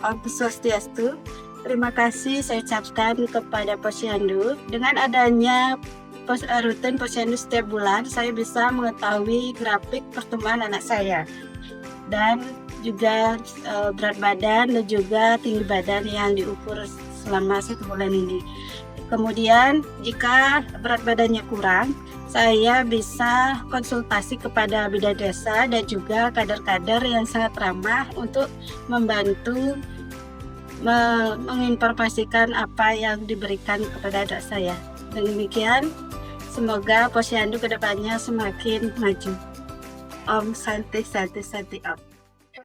Om Swastiastu. Terima kasih saya ucapkan kepada Posyandu. Dengan adanya rutin Posyandu setiap bulan, saya bisa mengetahui grafik pertumbuhan anak saya dan juga berat badan dan juga tinggi badan yang diukur selama 1 bulan ini. Kemudian jika berat badannya kurang, saya bisa konsultasi kepada bidan desa dan juga kader-kader yang sangat ramah untuk membantu menginformasikan apa yang diberikan kepada anak saya. Demikian, semoga Posyandu kedepannya semakin maju. Om Santi Santi Santi Om.